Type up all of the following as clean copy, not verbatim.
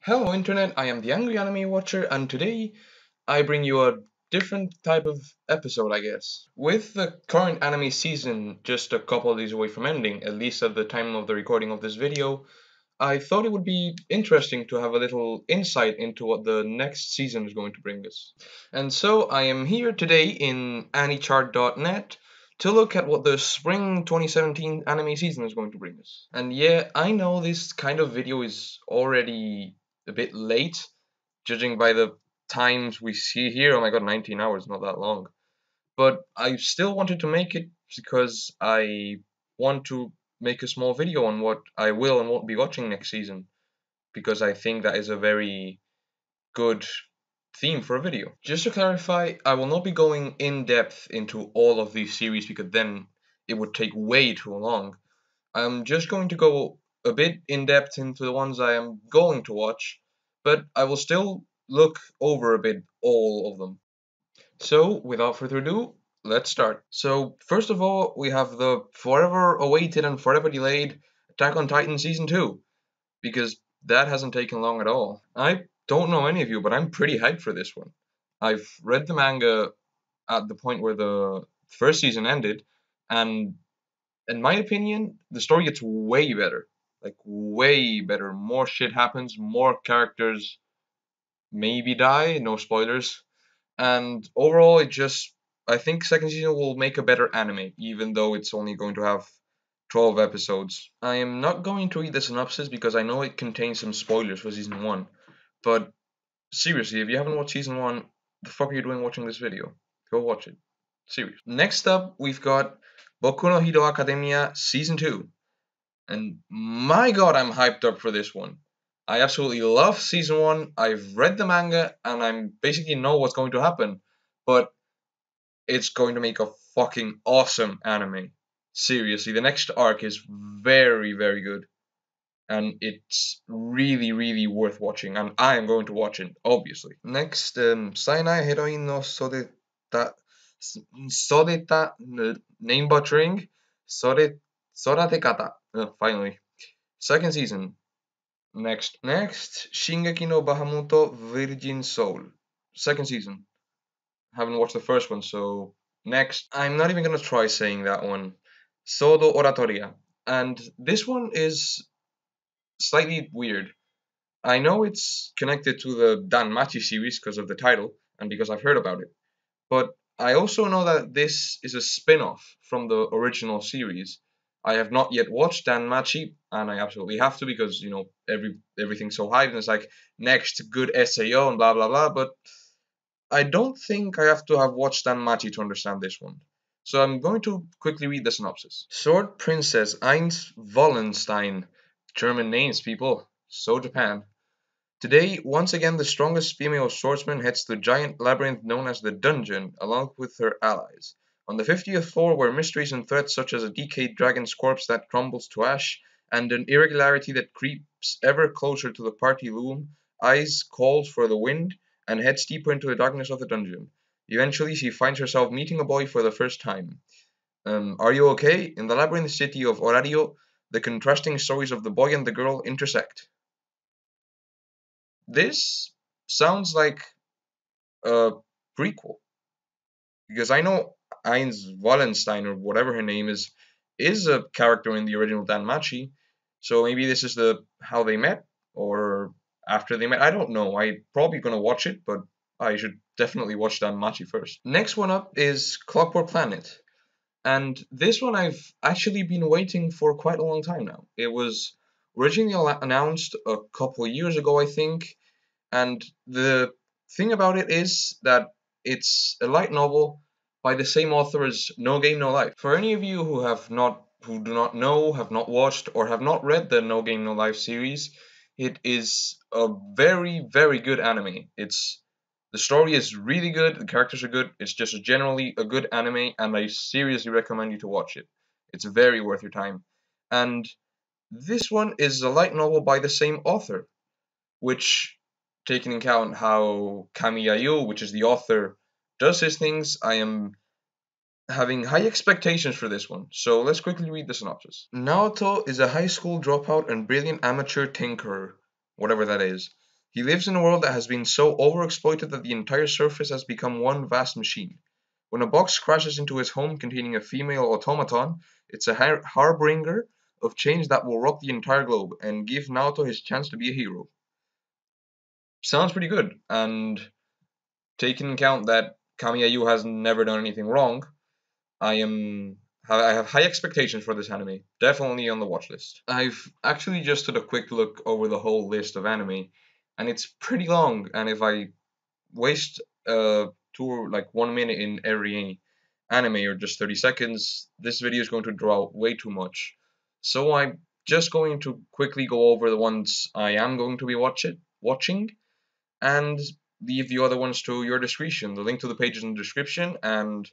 Hello Internet, I am the Angry Anime Watcher and today I bring you a different type of episode, I guess. With the current anime season just a couple of days away from ending, at least at the time of the recording of this video, I thought it would be interesting to have a little insight into what the next season is going to bring us. And so I am here today in anichart.net to look at what the spring 2017 anime season is going to bring us. And yeah, I know this kind of video is already a bit late, judging by the times we see here. Oh my god, 19 hours, not that long. But I still wanted to make it because I want to make a small video on what I will and won't be watching next season, because I think that is a very good theme for a video. Just to clarify, I will not be going in depth into all of these series because then it would take way too long. I'm just going to go a bit in depth into the ones I am going to watch, but I will still look over a bit all of them. So, without further ado, let's start. So, first of all, we have the forever awaited and forever delayed Attack on Titan Season 2, because that hasn't taken long at all. I don't know any of you, but I'm pretty hyped for this one. I've read the manga at the point where the first season ended, and in my opinion, the story gets way better. Like, way better. More shit happens, more characters maybe die, no spoilers. And overall, I think second season will make a better anime, even though it's only going to have 12 episodes. I am not going to read the synopsis because I know it contains some spoilers for season 1. But seriously, if you haven't watched season 1, the fuck are you doing watching this video? Go watch it. Seriously. Next up, we've got Boku no Hero Academia season 2. And my god, I'm hyped up for this one. I absolutely love season 1. I've read the manga and I'm basically know what's going to happen. But it's going to make a fucking awesome anime. Seriously, the next arc is very, very good. And it's really, really worth watching. And I am going to watch it, obviously. Next, Sainai Heroine no Sodeta, name butchering, Soratekata. Finally. Second season. Next, Shingeki no Bahamut Virgin Soul. Second season. Haven't watched the first one, so next. I'm not even gonna try saying that one. Sodo Oratoria. And this one is slightly weird. I know it's connected to the Danmachi series because of the title and because I've heard about it. But I also know that this is a spin-off from the original series. I have not yet watched Danmachi, and I absolutely have to because everything's so hyped and it's like next good SAO and blah blah blah. But I don't think I have to have watched Danmachi to understand this one. So I'm going to quickly read the synopsis. Sword Princess Eins Wallenstein. German names, people. So Japan. Today, once again, the strongest female swordsman heads to the giant labyrinth known as the Dungeon, along with her allies. On the 50th floor, where mysteries and threats such as a decayed dragon's corpse that crumbles to ash, and an irregularity that creeps ever closer to the party loom, Eyes calls for the wind and heads deeper into the darkness of the dungeon. Eventually, she finds herself meeting a boy for the first time. Are you okay? In the labyrinth city of Orario, the contrasting stories of the boy and the girl intersect. This sounds like a prequel because I know Eins Wallenstein or whatever her name is a character in the original Danmachi. So maybe this is the how they met or after they met. I don't know. I'm probably gonna watch it, but I should definitely watch Danmachi first. Next one up is Clockwork Planet. And this one I've actually been waiting for quite a long time now. It was originally announced a couple years ago, I think, and the thing about it is that it's a light novel by the same author as No Game No Life. For any of you who do not know, have not watched, or have not read the No Game No Life series, it is a very, very good anime. The story is really good, the characters are good, it's just generally a good anime, and I seriously recommend you to watch it. It's very worth your time. And this one is a light novel by the same author, which, taking into account how Kamiyayu, which is the author, does his things, I am having high expectations for this one. So let's quickly read the synopsis. Naoto is a high school dropout and brilliant amateur tinkerer, whatever that is. He lives in a world that has been so overexploited that the entire surface has become one vast machine. When a box crashes into his home containing a female automaton, it's a harbinger of change that will rock the entire globe and give Naoto his chance to be a hero. Sounds pretty good, and taking into account that Kamiya has never done anything wrong, I have high expectations for this anime. Definitely on the watch list. I've actually just took a quick look over the whole list of anime, and it's pretty long. And if I waste like 1 minute in every anime or just 30 seconds, this video is going to draw out way too much. So I'm just going to quickly go over the ones I am going to be watching, and leave the other ones to your discretion. The link to the page is in the description, and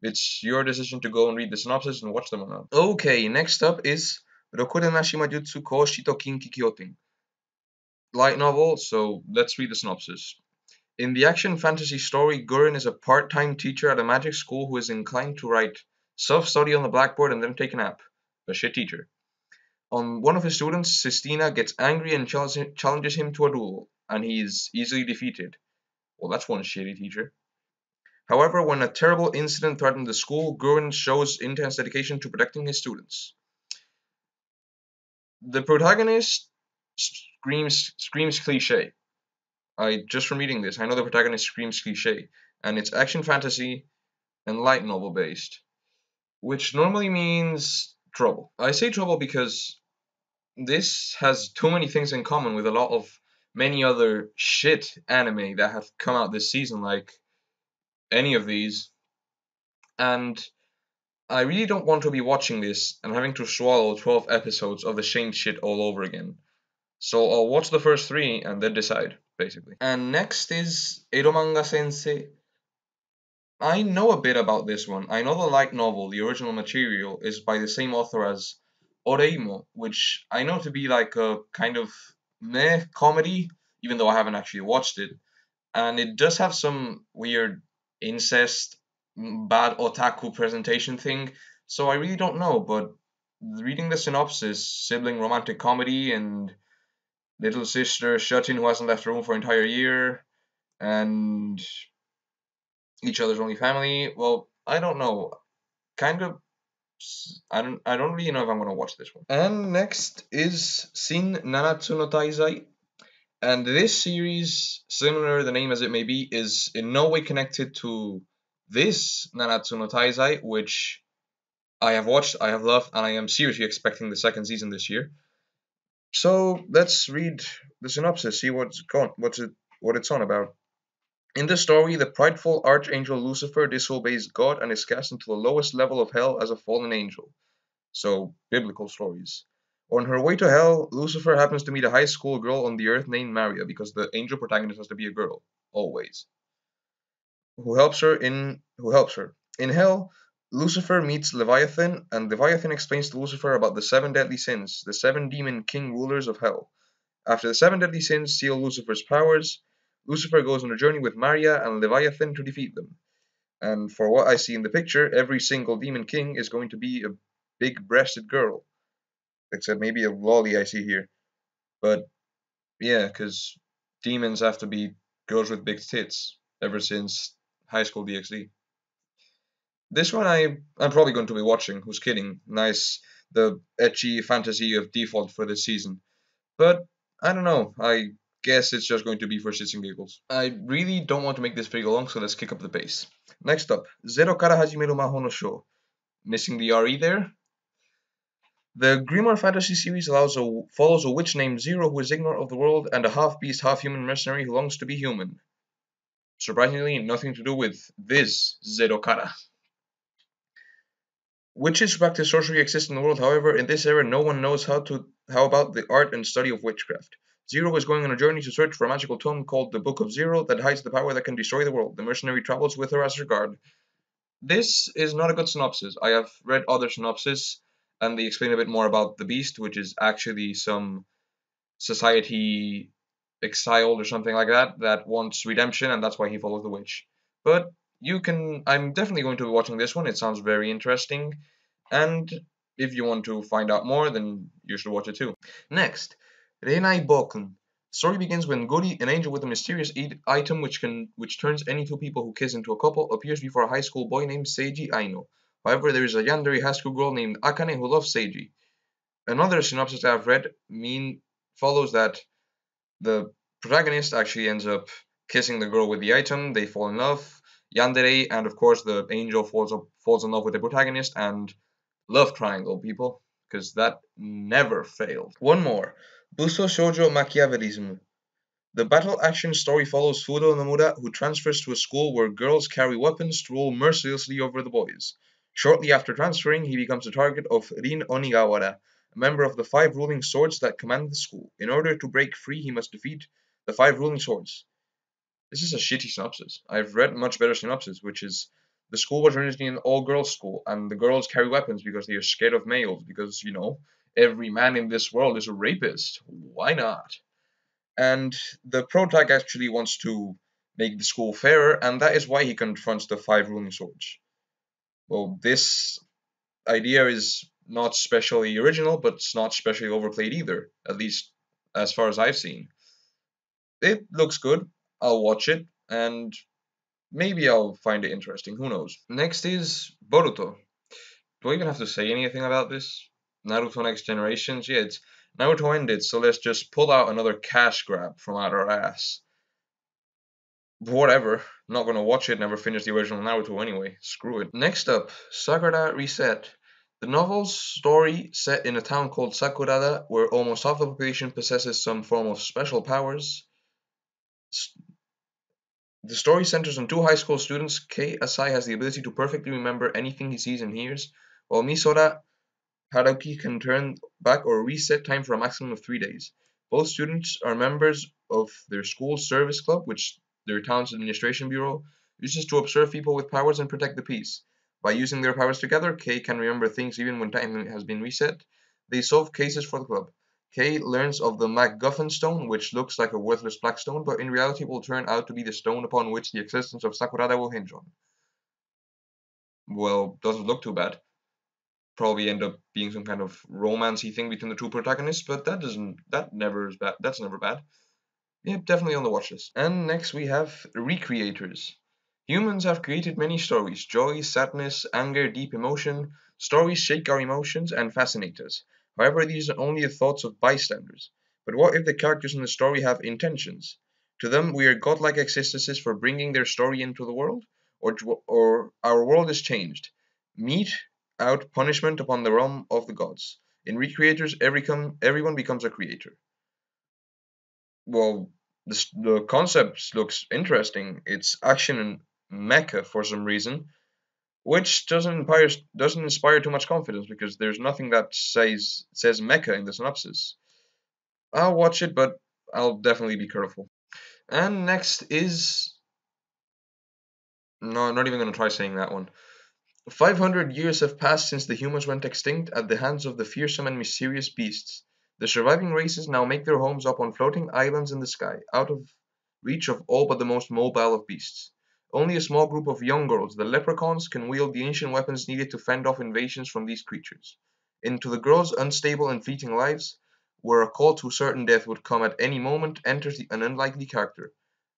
it's your decision to go and read the synopsis and watch them or not. Okay, next up is Rokure Nashima Jutsu ko Shito Kinki Kyoten. Light novel, so let's read the synopsis. In the action fantasy story, Gurren is a part-time teacher at a magic school who is inclined to write self-study on the blackboard and then take a nap. A shit teacher. One of his students, Sistina, gets angry and challenges him to a duel, and he is easily defeated. Well, that's one shitty teacher. However, when a terrible incident threatened the school, Gurren shows intense dedication to protecting his students. The protagonist screams cliche. Just from reading this, I know the protagonist screams cliche, and it's action fantasy and light novel based, which normally means trouble. I say trouble because this has too many things in common with a lot of many other shit anime that have come out this season, like any of these, and I really don't want to be watching this and having to swallow 12 episodes of the same shit all over again. So I'll watch the first three and then decide, basically. And next is Eromanga Sensei. I know a bit about this one. I know the light novel, the original material, is by the same author as Oreimo, which I know to be like a kind of meh comedy, even though I haven't actually watched it. And it does have some weird incest, bad otaku presentation thing. So I really don't know, but reading the synopsis, sibling romantic comedy and little sister Shutin who hasn't left her room for an entire year, and each other's only family. Well, I don't know. Kind of. I don't really know if I'm gonna watch this one. And next is Shin Nanatsu no Taizai. And this series, similar the name as it may be, is in no way connected to this Nanatsu no Taizai, which I have watched, I have loved, and I am seriously expecting the second season this year. So let's read the synopsis, see what it's on about. In the story, the prideful archangel Lucifer disobeys God and is cast into the lowest level of hell as a fallen angel. So, biblical stories. On her way to hell, Lucifer happens to meet a high school girl on the earth named Maria, because the angel protagonist has to be a girl, always. Who helps her. In hell, Lucifer meets Leviathan, and Leviathan explains to Lucifer about the seven deadly sins, the seven demon king rulers of hell. After the seven deadly sins seal Lucifer's powers, Lucifer goes on a journey with Maria and Leviathan to defeat them. And for what I see in the picture, every single demon king is going to be a big breasted girl. Except maybe a lolly I see here. But yeah, because demons have to be girls with big tits ever since High School DxD. This one I'm probably going to be watching. Who's kidding? Nice, the etchy fantasy of default for this season. But I don't know. I guess it's just going to be for shits and giggles. I really don't want to make this video long, so let's kick up the pace. Next up, Zero Kara Hajimeru Mahou no Sho. Missing the RE there? The Grimoire Fantasy series follows a witch named Zero who is ignorant of the world and a half-beast, half-human mercenary who longs to be human. Surprisingly, nothing to do with this Zero Kara. Witches who practice sorcery exist in the world, however, in this era no one knows how about the art and study of witchcraft. Zero is going on a journey to search for a magical tome called the Book of Zero that hides the power that can destroy the world. The mercenary travels with her as her guard. This is not a good synopsis. I have read other synopses, and they explain a bit more about the beast, which is actually some society exiled or something like that wants redemption, and that's why he follows the witch. But I'm definitely going to be watching this one. It sounds very interesting, and if you want to find out more, then you should watch it too. Next, Reinai Boken, Story begins when Gori, an angel with a mysterious item which turns any two people who kiss into a couple, appears before a high school boy named Seiji Aino. However, there is a yandere high school girl named Akane who loves Seiji. Another synopsis I've read follows that the protagonist actually ends up kissing the girl with the item. They fall in love. Yandere and of course the angel falls in love with the protagonist, and love triangle, people, because that never failed. One more, Buso Shoujo Machiavellism. The battle action story follows Fudo Nomura, who transfers to a school where girls carry weapons to rule mercilessly over the boys. Shortly after transferring, he becomes the target of Rin Onigawara, a member of the five ruling swords that command the school. In order to break free, he must defeat the five ruling swords. This is a shitty synopsis. I've read much better synopsis, which is the school was originally an all-girls school, and the girls carry weapons because they are scared of males, because, every man in this world is a rapist. Why not? And the protag actually wants to make the school fairer, and that is why he confronts the five ruling swords. Well, this idea is not specially original, but it's not specially overplayed either, at least as far as I've seen. It looks good. I'll watch it, and maybe I'll find it interesting. Who knows? Next is Boruto. Do I even have to say anything about this? Naruto Next Generations? Yeah, it's Naruto ended, so let's just pull out another cash grab from out our ass. Whatever. Not gonna watch it, never finished the original Naruto anyway. Screw it. Next up, Sakura Reset. The novel's story set in a town called Sakurada, where almost half the population possesses some form of special powers. The story centers on two high school students. Kei Asai has the ability to perfectly remember anything he sees and hears, while Misora Haruki can turn back or reset time for a maximum of 3 days. Both students are members of their school's service club, which their town's administration bureau uses to observe people with powers and protect the peace. By using their powers together, Kei can remember things even when time has been reset. They solve cases for the club. Kei learns of the MacGuffin stone, which looks like a worthless black stone, but in reality will turn out to be the stone upon which the existence of Sakurada will hinge on. Well, doesn't look too bad. Probably end up being some kind of romancy thing between the two protagonists, but that never is bad. That's never bad. Yeah, definitely on the watch list. And next we have Recreators. Humans have created many stories: joy, sadness, anger, deep emotion. Stories shake our emotions and fascinate us. However, these are only the thoughts of bystanders. But what if the characters in the story have intentions? To them, we are godlike existences for bringing their story into the world, or our world is changed. Mete out punishment upon the realm of the gods. In Recreators, everyone becomes a creator. Well, the concept looks interesting. It's action and mecha for some reason, which doesn't inspire too much confidence because there's nothing that says mecha in the synopsis. I'll watch it, but I'll definitely be careful. And next is no, I'm not even gonna try saying that one. 500 years have passed since the humans went extinct at the hands of the fearsome and mysterious beasts. The surviving races now make their homes up on floating islands in the sky, out of reach of all but the most mobile of beasts. Only a small group of young girls, the leprechauns, can wield the ancient weapons needed to fend off invasions from these creatures. Into the girls' unstable and fleeting lives, where a call to certain death would come at any moment, enters an unlikely character.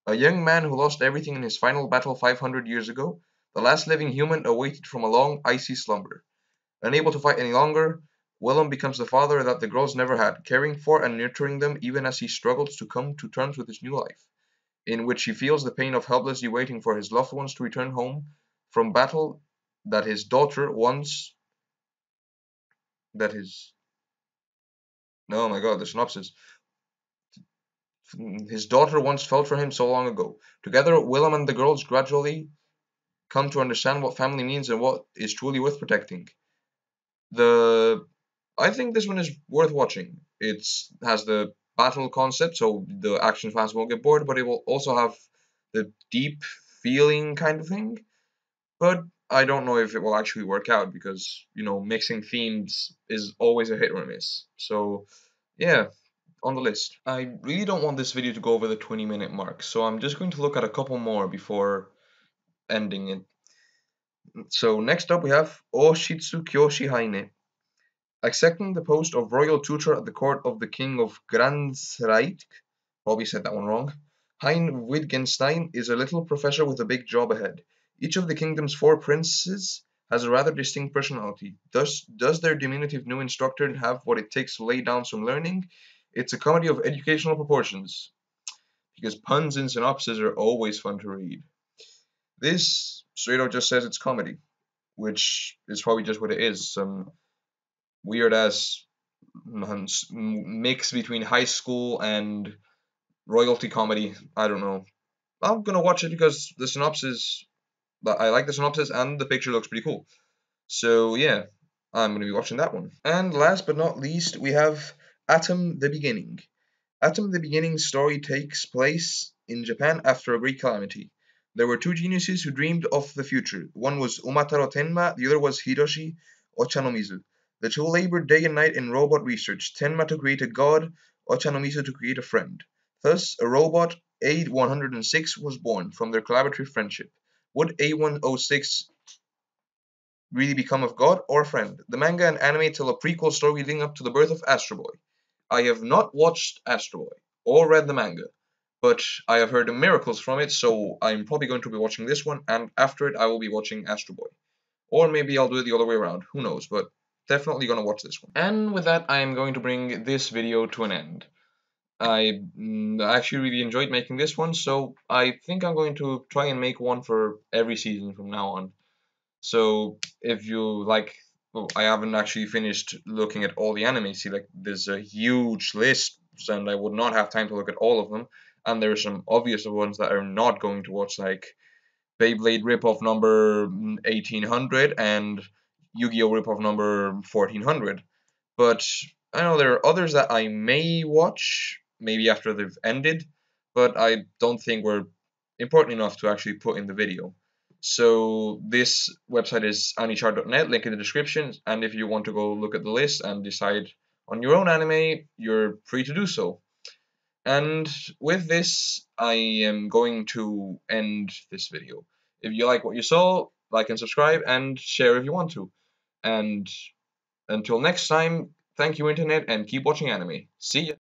A young man who lost everything in his final battle 500 years ago, the last living human awaited from a long, icy slumber. Unable to fight any longer, Willem becomes the father that the girls never had, caring for and nurturing them even as he struggles to come to terms with his new life, in which he feels the pain of helplessly waiting for his loved ones to return home from battle that his daughter once that his no, my god, the synopsis. His daughter once felt for him so long ago. Together, Willem and the girls gradually come to understand what family means and what is truly worth protecting. The I think this one is worth watching. It has the battle concept, so the action fans won't get bored, but it will also have the deep feeling kind of thing. But I don't know if it will actually work out because, mixing themes is always a hit or miss. So, yeah, on the list. I really don't want this video to go over the 20-minute mark, so I'm just going to look at a couple more before ending it. So, next up we have Oshitsu Kyoshi Haine. Accepting the post of royal tutor at the court of the king of Gransreich, Probably said that one wrong. Hein Wittgenstein is a little professor with a big job ahead. Each of the kingdom's four princes has a rather distinct personality. Does their diminutive new instructor have what it takes to lay down some learning? It's a comedy of educational proportions, because puns and synopses are always fun to read. This straight out just says it's comedy, which is probably just what it is. Some weird ass mix between high school and royalty comedy. I don't know. I'm gonna watch it because the synopsis. I like the synopsis and the picture looks pretty cool. So yeah, I'm gonna be watching that one. And last but not least, we have Atom: The Beginning. Atom: The Beginning's story takes place in Japan after a great calamity. There were two geniuses who dreamed of the future. One was Umataro Tenma, the other was Hiroshi Ochanomizu. The two labored day and night in robot research, Tenma to create a god, Ochanomizu to create a friend. Thus, a robot, A106, was born from their collaborative friendship. Would A106 really become a god or a friend? The manga and anime tell a prequel story leading up to the birth of Astro Boy. I have not watched Astro Boy or read the manga, but I have heard miracles from it, so I'm probably going to be watching this one, and after it, I will be watching Astro Boy. Or maybe I'll do it the other way around, who knows, but definitely gonna watch this one. And with that, I am going to bring this video to an end. I actually really enjoyed making this one, so I think I'm going to try and make one for every season from now on. So if you like, well, I haven't actually finished looking at all the anime. See, like there's a huge list, and I would not have time to look at all of them. And there are some obvious ones that I'm not going to watch, like Beyblade ripoff number 1800 and Yu-Gi-Oh ripoff number 1400. But I know there are others that I may watch, maybe after they've ended, but I don't think were important enough to actually put in the video. So this website is anichar.net, link in the description, and if you want to go look at the list and decide on your own anime, you're free to do so. And with this, I am going to end this video. If you like what you saw, like and subscribe, and share if you want to. And until next time, thank you, Internet, and keep watching anime. See ya!